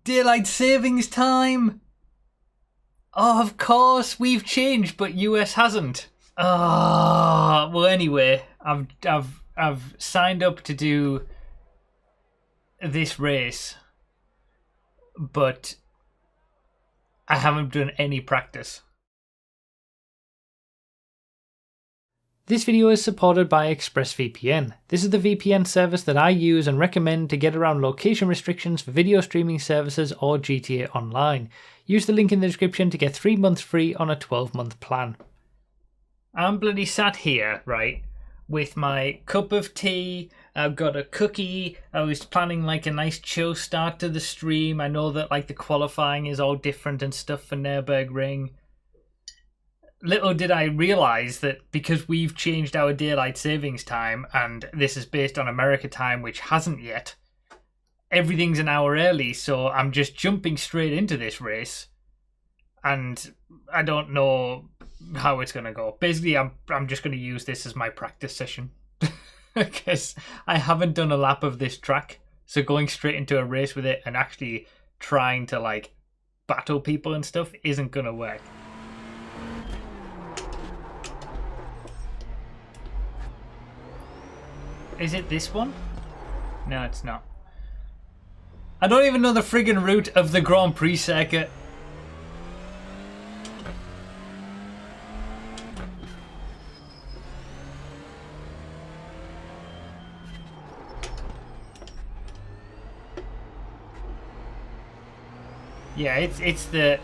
Daylight savings time! Oh, of course, we've changed, but US hasn't. Ah, well anyway, I've signed up to do this race, but I haven't done any practice. This video is supported by ExpressVPN. This is the VPN service that I use and recommend to get around location restrictions for video streaming services or GTA Online. Use the link in the description to get 3 months free on a 12-month plan. I'm bloody sat here, right, with my cup of tea. I've got a cookie. I was planning like a nice chill start to the stream. I know that like the qualifying is all different and stuff for Nürburgring. Little did I realise that because we've changed our daylight savings time, and this is based on America time, which hasn't yet, everything's an hour early, so I'm just jumping straight into this race. And I don't know how it's going to go. Basically, I'm just going to use this as my practice session. Because I haven't done a lap of this track, so going straight into a race with it and actually trying to, like, battle people and stuff isn't going to work. Is it this one? No, it's not. I don't even know the friggin' route of the Grand Prix circuit. Yeah, it's the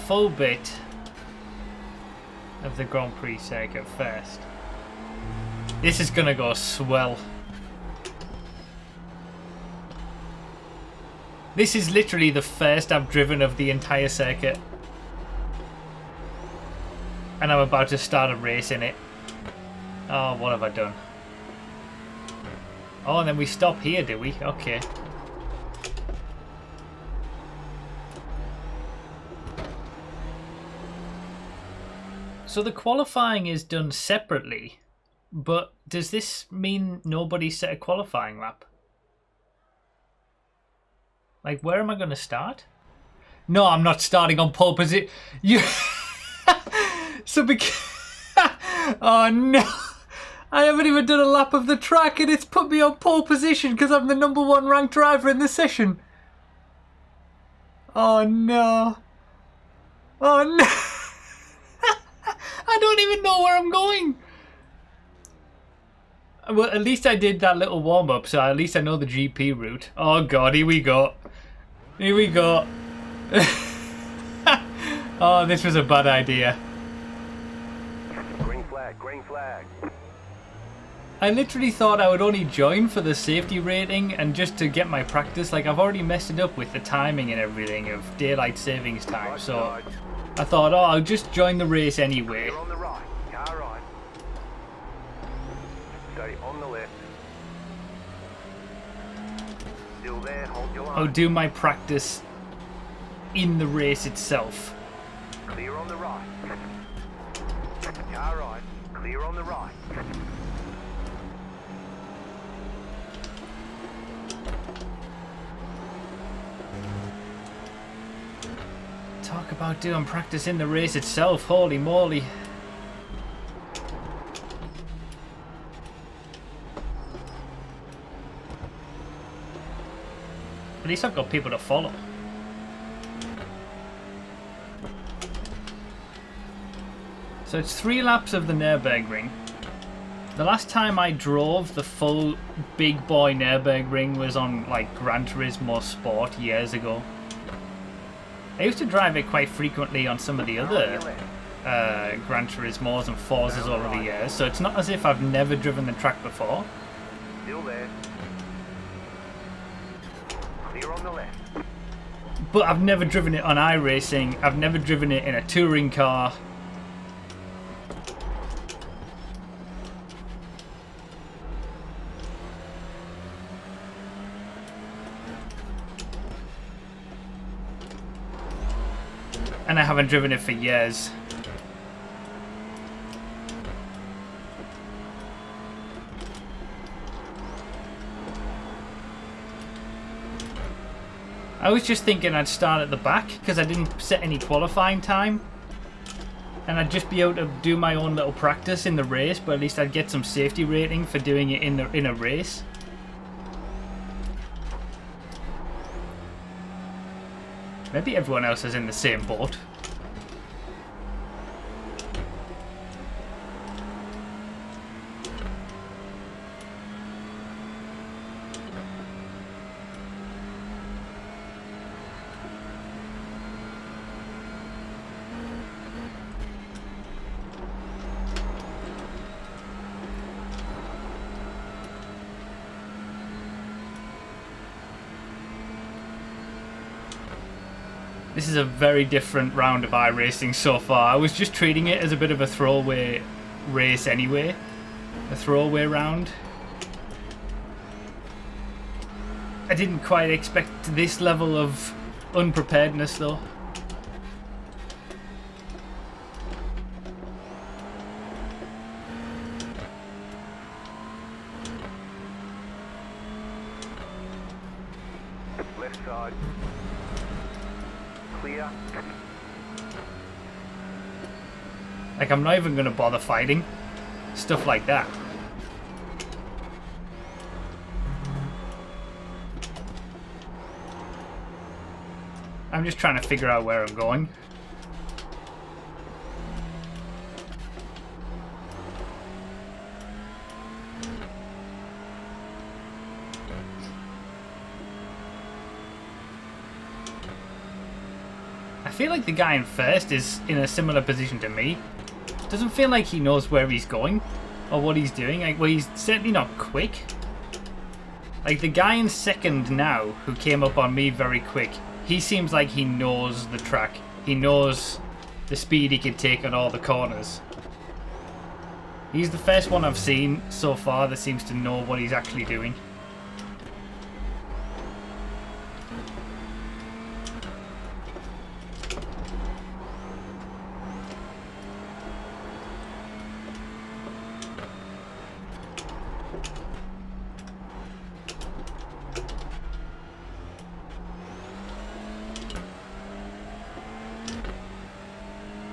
full bit of the Grand Prix circuit first. This is gonna go swell. This is literally the first I've driven of the entire circuit. And I'm about to start a race in it. Oh, what have I done? Oh, and then we stop here, do we? Okay. So the qualifying is done separately. But does this mean nobody set a qualifying lap? Like, where am I going to start? No, I'm not starting on pole position. You. So oh no! I haven't even done a lap of the track, and it's put me on pole position because I'm the #1 ranked driver in the session. Oh no! Oh no! I don't even know where I'm going. Well, at least I did that little warm-up, so at least I know the GP route. Oh god, here we go. Here we go. Oh, this was a bad idea. Green flag, green flag. I literally thought I would only join for the safety rating and just to get my practice. Like, I've already messed it up with the timing and everything of daylight savings time, so I thought, oh, I'll just join the race anyway. You're on the right, car right. Stay on the left. Still there, hold your line. I'll do my practice in the race itself. Clear on the right. Car right, clear on the right. Talk about doing practice in the race itself, holy moly. At least I've got people to follow. So it's 3 laps of the Nürburgring. The last time I drove the full big boy Nürburgring was on like Gran Turismo Sport years ago. I used to drive it quite frequently on some of the other Gran Turismos and Forzas over the years, so it's not as if I've never driven the track before. Still there. Clear on the left. But I've never driven it on iRacing, I've never driven it in a touring car. And I haven't driven it for years. I was just thinking I'd start at the back because I didn't set any qualifying time. And I'd just be able to do my own little practice in the race, but at least I'd get some safety rating for doing it in a race. Maybe everyone else is in the same boat. This is a very different round of iRacing so far. I was just treating it as a bit of a throwaway race anyway. A throwaway round. I didn't quite expect this level of unpreparedness though. Left side. Clear. Like, I'm not even going to bother fighting. Stuff like that. I'm just trying to figure out where I'm going. I feel like the guy in first is in a similar position to me. Doesn't feel like he knows where he's going or what he's doing. Like, well, he's certainly not quick. Like, the guy in second now, who came up on me very quick, he seems like he knows the track. He knows the speed he can take on all the corners. He's the first one I've seen so far that seems to know what he's actually doing.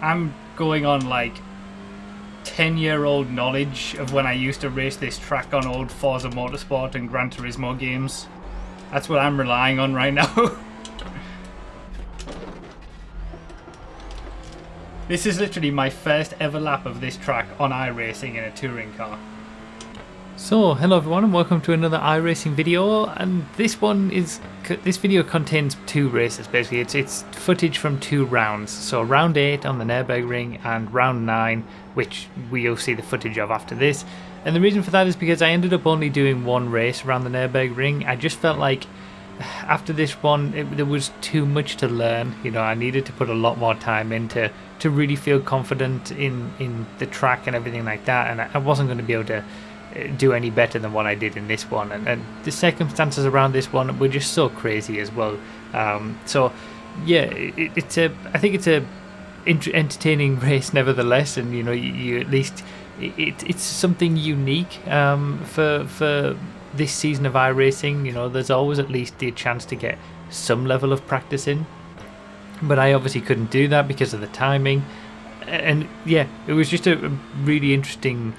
I'm going on like 10-year-old knowledge of when I used to race this track on old Forza Motorsport and Gran Turismo games. That's what I'm relying on right now. This is literally my first ever lap of this track on iRacing in a touring car. So, hello everyone and welcome to another iRacing video, and this video contains two races basically. It's footage from two rounds, so round 8 on the Nürburgring and round 9, which we'll see the footage of after this. And the reason for that is because I ended up only doing one race around the Nürburgring. I just felt like after this one there was too much to learn. You know, I needed to put a lot more time in to really feel confident in the track and everything like that, and I wasn't going to be able to do any better than what I did in this one, and the circumstances around this one were just so crazy as well. So yeah, I think it's a entertaining race nevertheless, and you know, you at least it's something unique for this season of iRacing. You know, there's always at least the chance to get some level of practice in, but I obviously couldn't do that because of the timing. And yeah, it was just a really interesting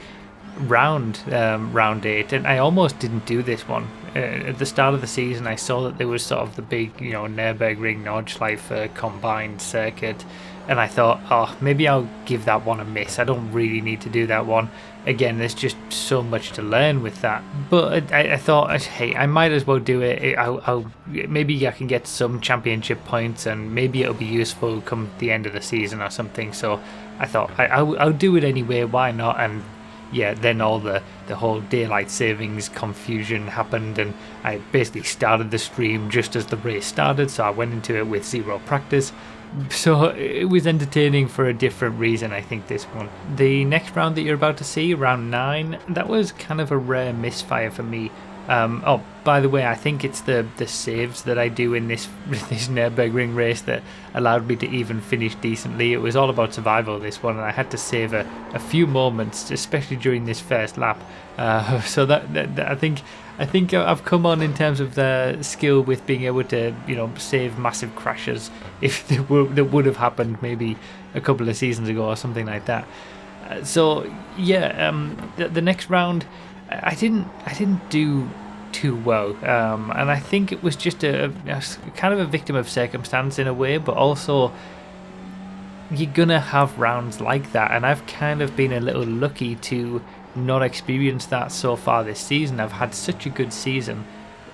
round 8, and I almost didn't do this one. At the start of the season I saw that there was sort of the big, you know, Nürburgring Nordschleife combined circuit, and I thought, oh, maybe I'll give that one a miss. I don't really need to do that one. Again, there's just so much to learn with that, but I thought, hey, I might as well do it. Maybe I can get some championship points and maybe it'll be useful come the end of the season or something. So I thought I'll do it anyway, why not? And yeah, then all the whole daylight savings confusion happened, and I basically started the stream just as the race started, so I went into it with zero practice. So it was entertaining for a different reason, I think, this one. The next round that you're about to see, round 9, that was kind of a rare misfire for me. Oh, by the way, I think it's the saves that I do in this Nürburgring race that allowed me to even finish decently. It was all about survival, this one, and I had to save a few moments, especially during this first lap. So that I think I've come on in terms of the skill with being able to, you know, save massive crashes if that would have happened maybe a couple of seasons ago or something like that. So yeah, the next round, I didn't do too well, and I think it was just a kind of a victim of circumstance in a way, but also you're gonna have rounds like that, and I've kind of been a little lucky to not experience that so far this season. I've had such a good season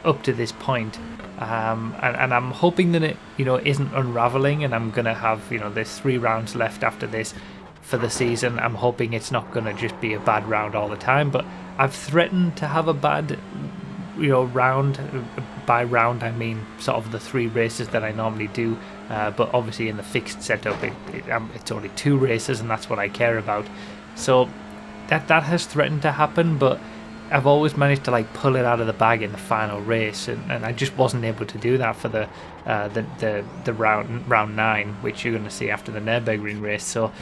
up to this point, and I'm hoping that it, you know, isn't unraveling, and I'm gonna have, you know, there's 3 rounds left after this for the season. I'm hoping it's not gonna just be a bad round all the time, but I've threatened to have a bad, you know, round. By round I mean sort of the 3 races that I normally do, but obviously in the fixed setup it's only 2 races, and that's what I care about. So that has threatened to happen, but I've always managed to like pull it out of the bag in the final race, and I just wasn't able to do that for the round 9, which you're going to see after the Nürburgring race. So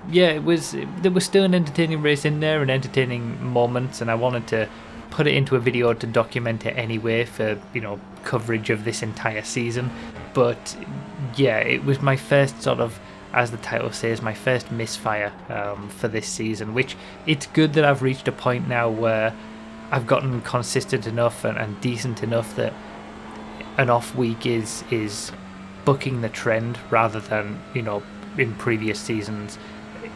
yeah, there was still an entertaining race in there and entertaining moments, and I wanted to put it into a video to document it anyway for, you know, coverage of this entire season. But yeah, it was my first sort of, as the title says, my first misfire for this season, which it's good that I've reached a point now where I've gotten consistent enough and decent enough that an off week is bucking the trend, rather than, you know, in previous seasons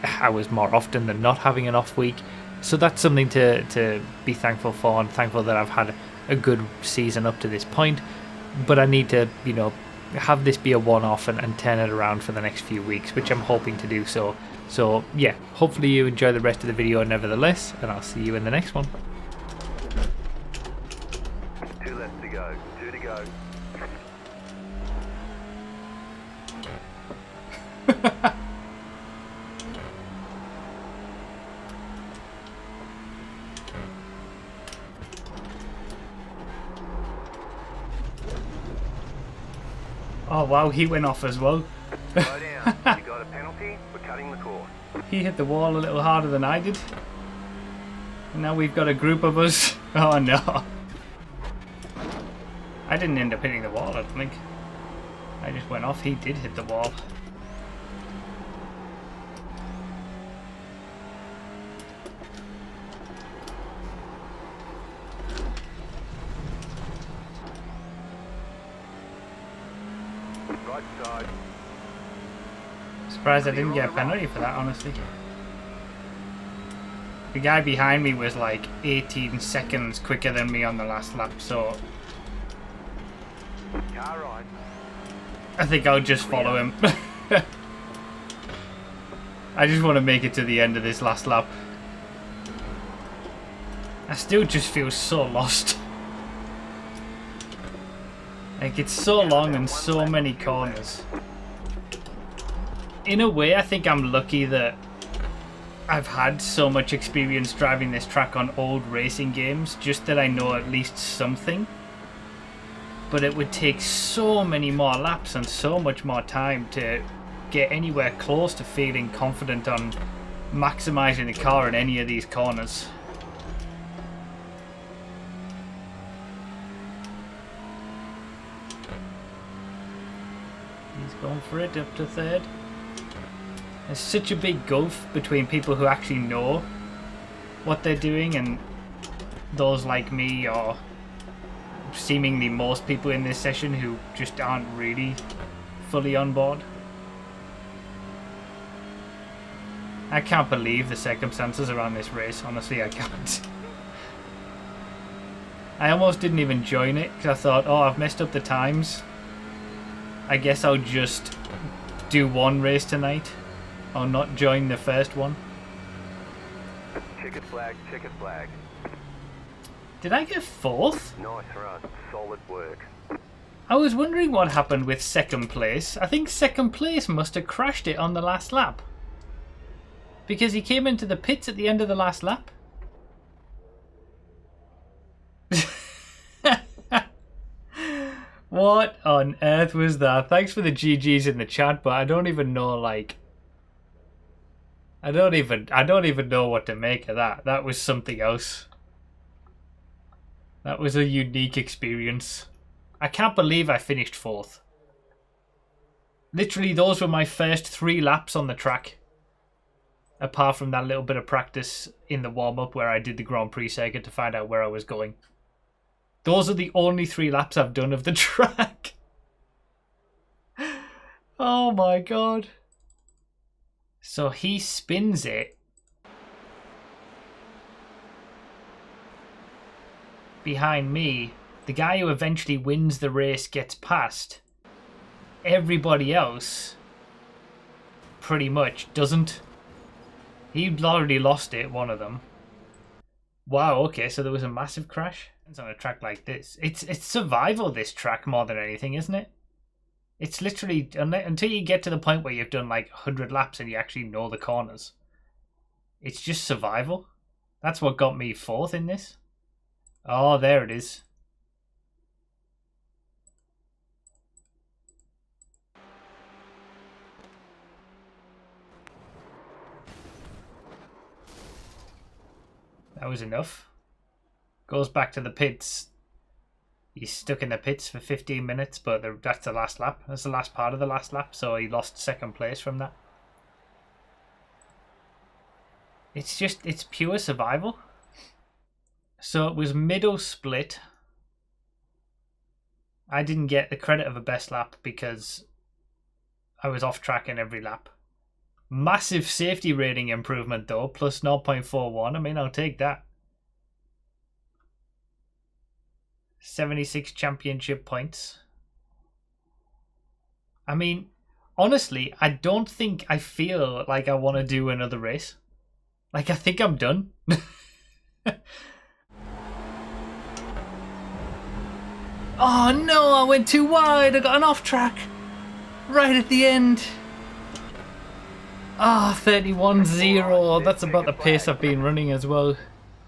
I was more often than not having an off week. So that's something to be thankful for, and thankful that I've had a good season up to this point. But I need to, you know, have this be a one-off and turn it around for the next few weeks, which I'm hoping to do so. So yeah, hopefully you enjoy the rest of the video nevertheless, and I'll see you in the next one. 2 left to go. 2 to go. Oh wow, he went off as well. Slow down. You got a penalty for cutting the course. He hit the wall a little harder than I did. And now we've got a group of us. Oh no. I didn't end up hitting the wall, I don't think. I just went off. He did hit the wall. Right side. Surprised I didn't get a penalty for that, honestly. The guy behind me was like 18 seconds quicker than me on the last lap, so Car right. I think I'll just follow him. I just want to make it to the end of this last lap. I still just feel so lost. Like, it's so long and so many corners. In a way, I think I'm lucky that I've had so much experience driving this track on old racing games, just that I know at least something. But it would take so many more laps and so much more time to get anywhere close to feeling confident on maximising the car in any of these corners. He's going for it up to third. There's such a big gulf between people who actually know what they're doing and those like me, or seemingly most people in this session who just aren't really fully on board. I can't believe the circumstances around this race, honestly I can't. I almost didn't even join it because I thought, oh, I've messed up the times. I guess I'll just do one race tonight. I'll not join the first one. Ticket flag, ticket flag. Did I get fourth? Nice run. Solid work. I was wondering what happened with second place. I think second place must have crashed it on the last lap. Because he came into the pits at the end of the last lap. What on earth was that? Thanks for the GGs in the chat, but I don't even know, like... I don't even know what to make of that. That was something else. That was a unique experience. I can't believe I finished 4th. Literally, those were my first 3 laps on the track. Apart from that little bit of practice in the warm-up where I did the Grand Prix circuit to find out where I was going. Those are the only 3 laps I've done of the track. Oh my god. So he spins it. Behind me. The guy who eventually wins the race gets past. Everybody else pretty much doesn't. He'd already lost it, one of them. Wow, okay, so there was a massive crash. It's on a track like this. It's survival, this track, more than anything, isn't it? It's literally, until you get to the point where you've done like 100 laps and you actually know the corners. It's just survival. That's what got me 4th in this. Oh, there it is. That was enough. Goes back to the pits. He's stuck in the pits for 15 minutes, but that's the last lap. That's the last part of the last lap, so he lost 2nd place from that. It's pure survival. So it was middle split. I didn't get the credit of a best lap because I was off track in every lap. Massive safety rating improvement though, plus 0.41. I mean, I'll take that. 76 championship points. I mean, honestly, I don't think I feel like I want to do another race. Like, I think I'm done. Oh no, I went too wide. I got an off track. Right at the end. Ah, 31-0. That's about the pace I've been running as well.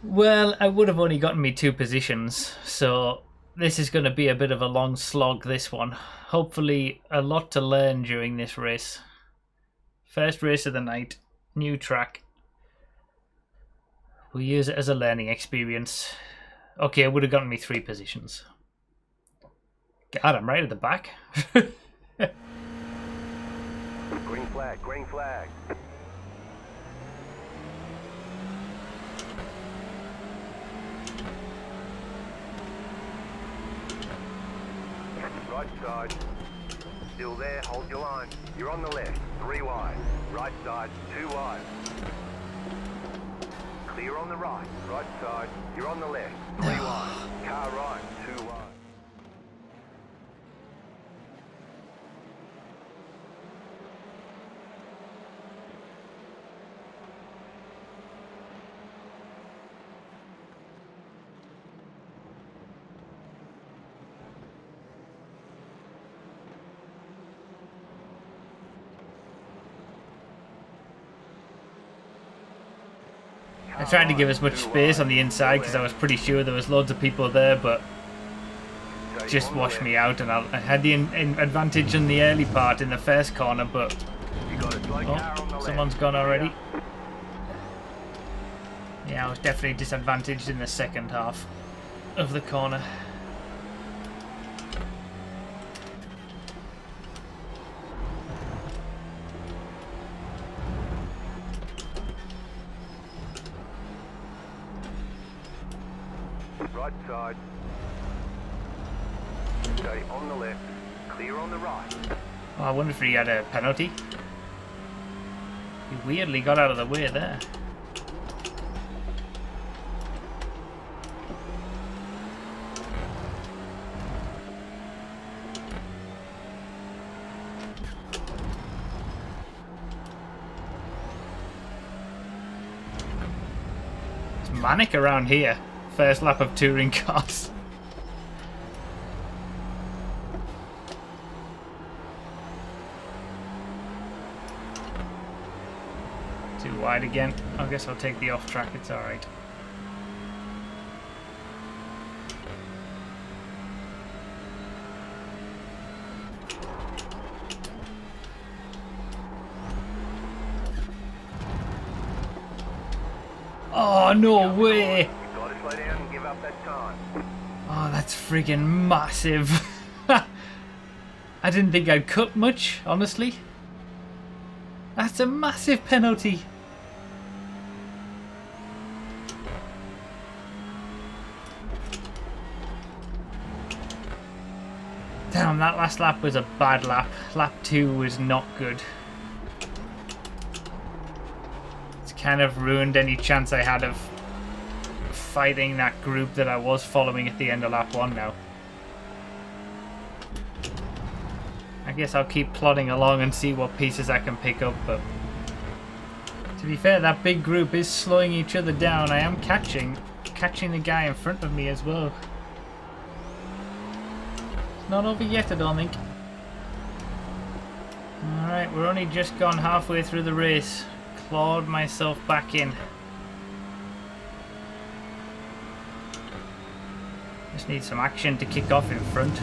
Well, I would have only gotten me 2 positions, so this is going to be a bit of a long slog, this one. Hopefully a lot to learn during this race. First race of the night, new track. We'll use it as a learning experience. Okay, it would have gotten me 3 positions. God, I'm right at the back. Green flag, green flag. Right side. Still there, hold your line. You're on the left, 3 wide. Right side, 2 wide. Clear on the right. Right side, you're on the left, 3 wide. Car right, 2 wide. I tried to give as much space on the inside because I was pretty sure there was loads of people there, but just washed me out, and I had the advantage in the early part in the first corner, but oh, someone's gone already. Yeah, I was definitely disadvantaged in the second half of the corner. Right side. Stay on the left. Clear on the right. Oh, I wonder if he had a penalty. He weirdly got out of the way there. It's manic around here. First lap of touring cars. Too wide again. I guess I'll take the off track, it's alright. Oh, no way! You've got to slow down and give up that time. Oh, that's friggin' massive. I didn't think I'd cut much, honestly. That's a massive penalty. Damn, that last lap was a bad lap. Lap 2 was not good. It's kind of ruined any chance I had of fighting that group that I was following at the end of lap 1 now. I guess I'll keep plodding along and see what pieces I can pick up, but to be fair, that big group is slowing each other down. I am catching the guy in front of me as well. It's not over yet, I don't think. Alright, we're only just gone halfway through the race. Clawed myself back in. Just need some action to kick off in front.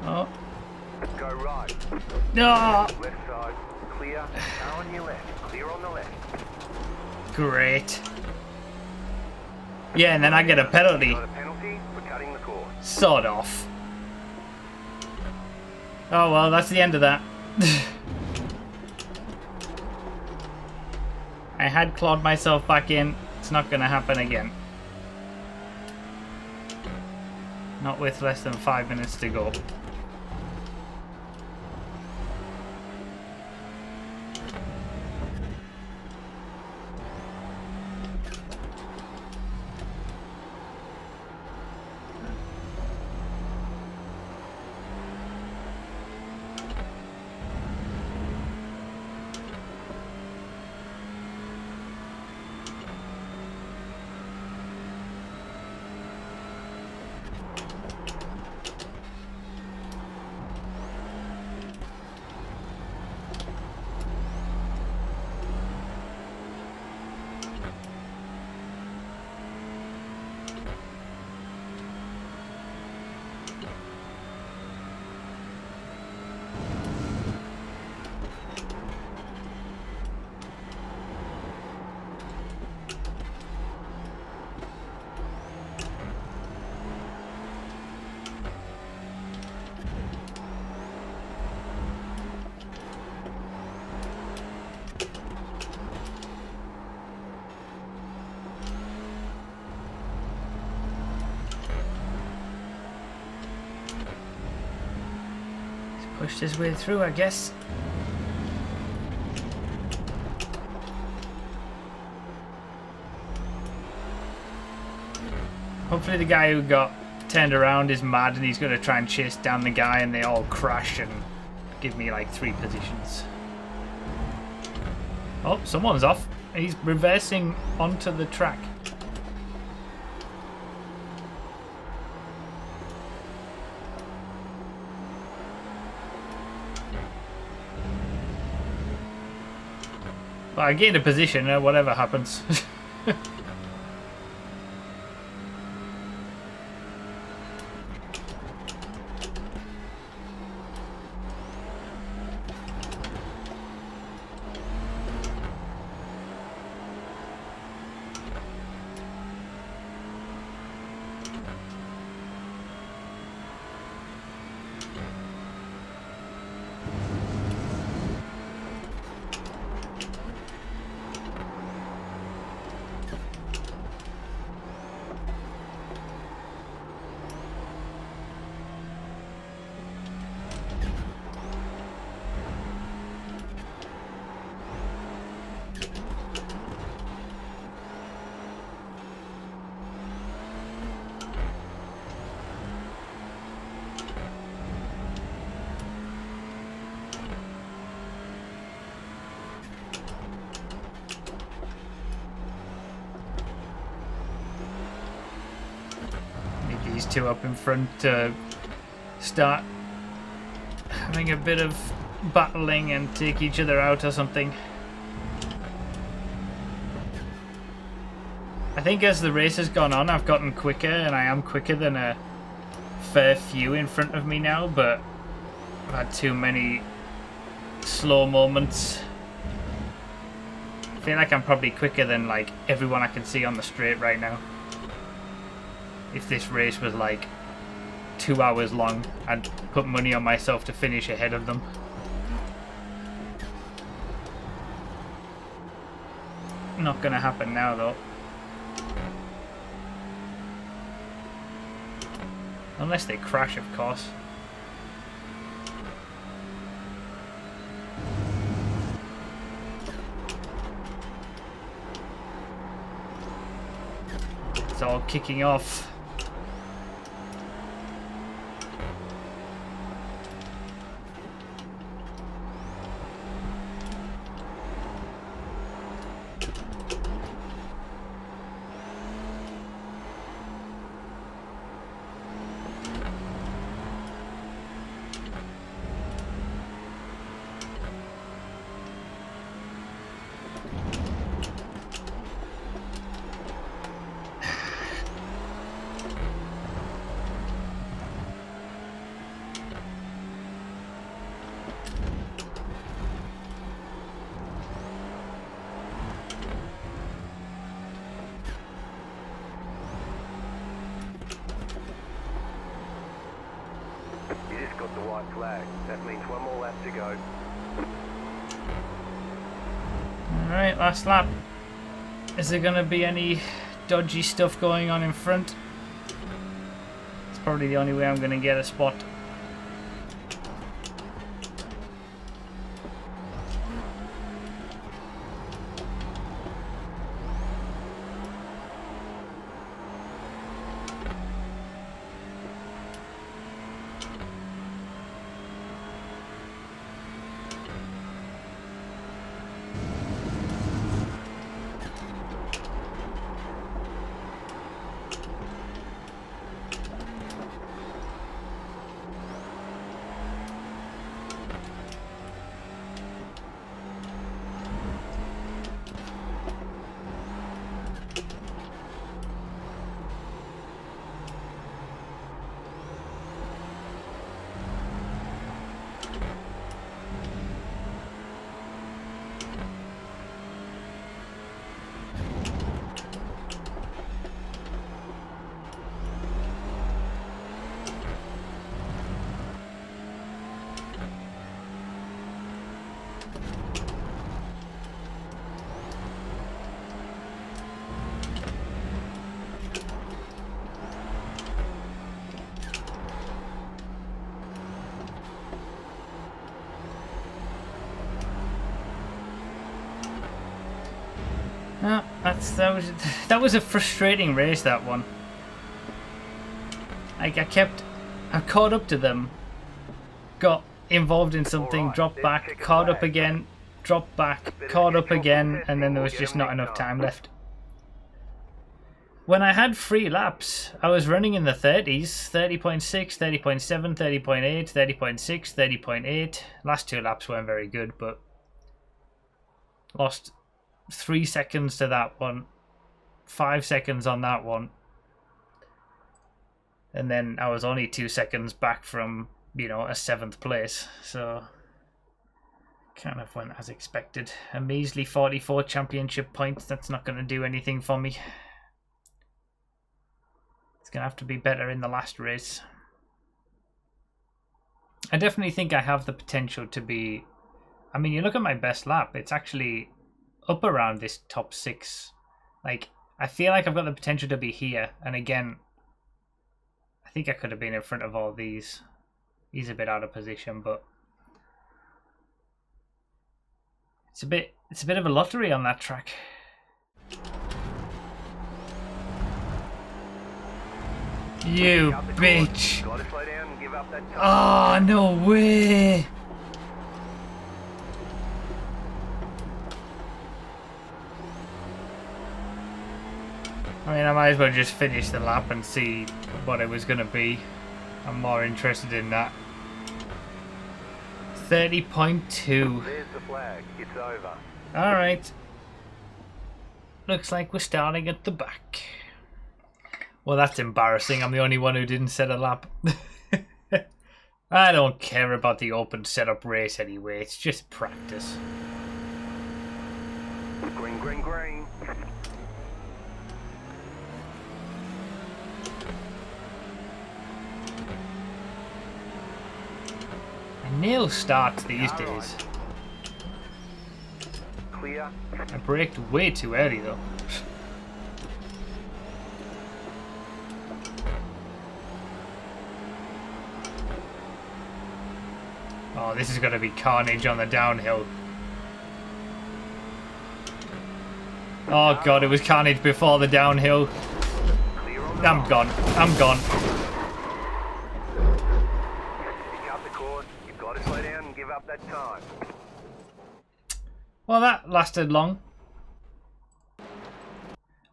Oh. Go right. No. Left side. Clear. Now on your left. Clear on the left. Great. Yeah, and then I get a penalty. Got a penalty for cutting the course. Sod off. Oh well, that's the end of that. I had clawed myself back in. It's not going to happen again. Not with less than 5 minutes to go. Pushed his way through, I guess. Hopefully the guy who got turned around, is mad, and he's going to try and chase down the guy, and they all crash and give me like 3 positions. Oh, someone's off. He's reversing onto the track. Well, I gained a position, whatever happens. These two up in front to start having a bit of battling and take each other out or something. I think as the race has gone on, I've gotten quicker, and I am quicker than a fair few in front of me now, but I've had too many slow moments. I feel like I'm probably quicker than like everyone I can see on the straight right now. If this race was like 2 hours long, I'd put money on myself to finish ahead of them. Not gonna happen now though. Unless they crash, of course. It's all kicking off. Got the white flag. That means one more lap to go. Alright, last lap. Is there going to be any dodgy stuff going on in front? It's probably the only way I'm going to get a spot. No, that was a frustrating race, that one. Like I caught up to them, got involved in something, dropped back, caught up again, dropped back, caught up again, and then there was just not enough time left. When I had 3 laps, I was running in the 30s, 30.6, 30.7, 30.8, 30.6, 30.8. Last 2 laps weren't very good, but lost 3 seconds to that one, 5 seconds on that one. And then I was only 2 seconds back from, you know, a 7th place. So kind of went as expected. A measly 44 championship points. That's not going to do anything for me. It's going to have to be better in the last race. I definitely think I have the potential to be... I mean, you look at my best lap. It's actually up around this top 6. Like, I feel like I've got the potential to be here. And again, I think I could have been in front of all these. He's a bit out of position, but it's a bit of a lottery on that track. You bitch! Oh, no way! I mean, I might as well just finish the lap and see what it was going to be. I'm more interested in that. 30.2. There's the flag. It's over. Alright. Looks like we're starting at the back. Well, that's embarrassing. I'm the only one who didn't set a lap. I don't care about the open setup race anyway. It's just practice. Green, green, green. I nail starts these days. Clear. I braked way too early though. Oh, this is going to be carnage on the downhill. Oh god, it was carnage before the downhill. I'm gone. I'm gone. Pick up the course. You've got to slow down and give up that time. Well, that lasted long.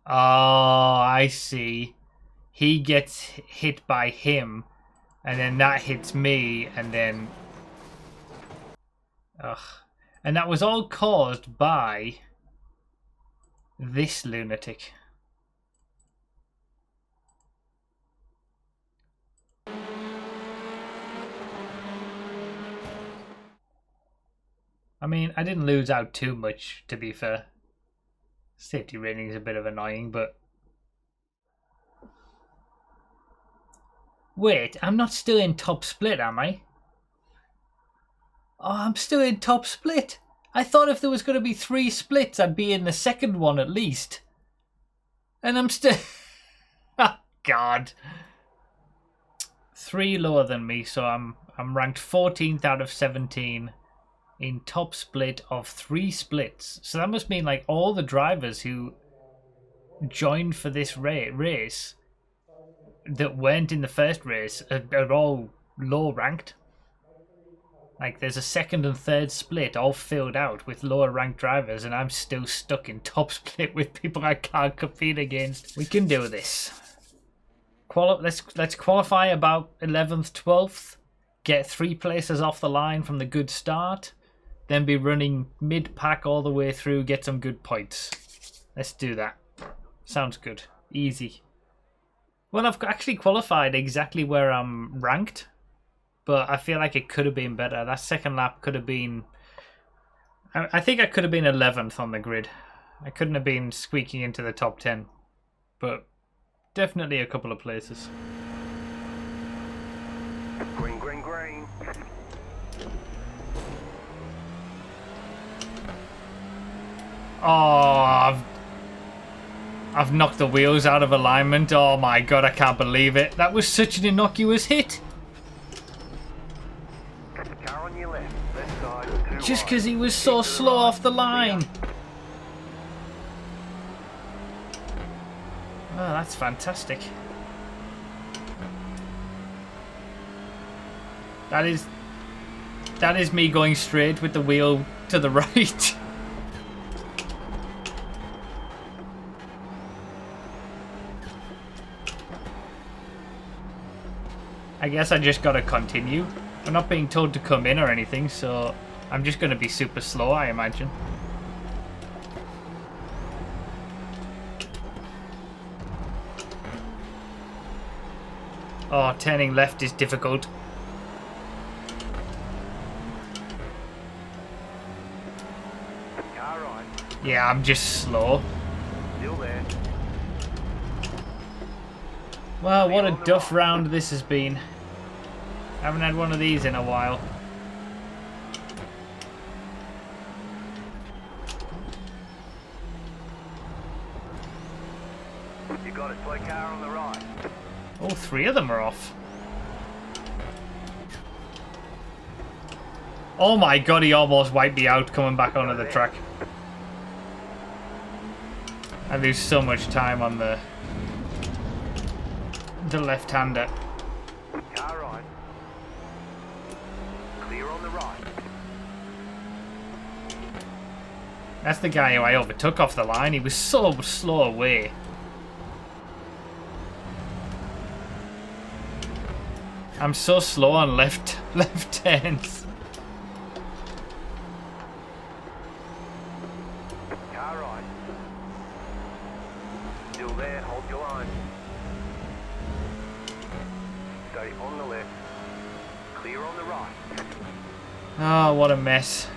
Oh, I see. He gets hit by him, and then that hits me, and then... Ugh. And that was all caused by this lunatic. I mean, I didn't lose out too much, to be fair. Safety rating is a bit of annoying, but... Wait, I'm not still in top split, am I? Oh, I'm still in top split. I thought if there was going to be 3 splits, I'd be in the second one at least. And I'm still... Oh, God. 3 lower than me, so I'm ranked 14th out of 17 in top split of 3 splits. So that must mean like all the drivers who joined for this race that weren't in the first race are all low ranked. Like, there's a 2nd and 3rd split all filled out with lower ranked drivers, and I'm still stuck in top split with people I can't compete against. We can do this. Let's qualify about 11th, 12th, get 3 places off the line from the good start, then be running mid-pack all the way through, get some good points. Let's do that. Sounds good. Easy. Well, I've actually qualified exactly where I'm ranked. But I feel like it could have been better. That second lap could have been... I think I could have been 11th on the grid. I couldn't have been squeaking into the top 10. But definitely a couple of places. Green, green, green. Oh, I've knocked the wheels out of alignment. Oh my god, I can't believe it. That was such an innocuous hit. Just because he was so slow off the line. Oh, that's fantastic. That is me going straight with the wheel to the right. I guess I just gotta continue. I'm not being told to come in or anything, so I'm just gonna be super slow, I imagine. Oh, turning left is difficult. Car right. Yeah, I'm just slow. Still there. Well, what a duff round this has been. Haven't had one of these in a while. You got a slow car on the right. All three of them are off. Oh my god, he almost wiped me out coming back onto the track. I lose so much time on the left-hander. Car right. Clear on the right. That's the guy who I overtook off the line. He was so slow away. I'm so slow on left turns. Car right. Still there, hold your line. Stay on the left. Clear on the right. Oh, what a mess.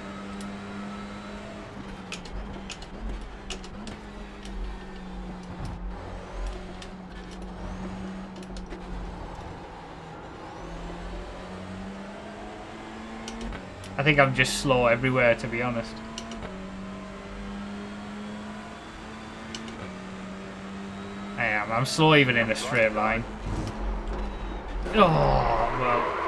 I think I'm just slow everywhere, to be honest. I am. I'm slow even in a straight line. Oh, well.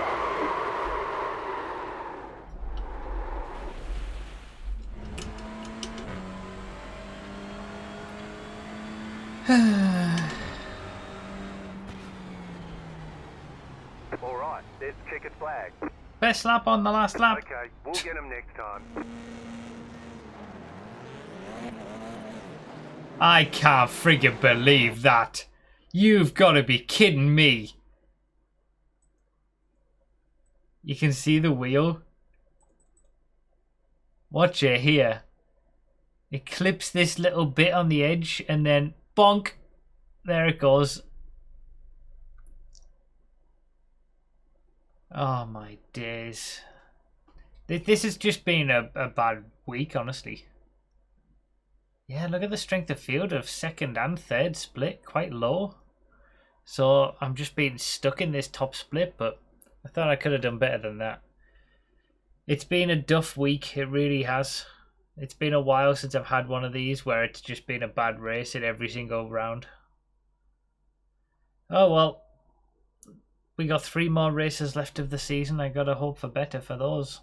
All right, there's the checkered flag. Best lap on the last lap. Okay, we'll get him next time. I can't friggin' believe that. You've got to be kidding me. You can see the wheel. Watch it here. It clips this little bit on the edge and then bonk. There it goes. Oh my days. This has just been a bad week, honestly. Yeah, look at the strength of field of second and third split, quite low. So I'm just being stuck in this top split, but I thought I could have done better than that. It's been a duff week, it really has. It's been a while since I've had one of these where it's just been a bad race in every single round. Oh well. We got 3 more races left of the season. I gotta hope for better for those.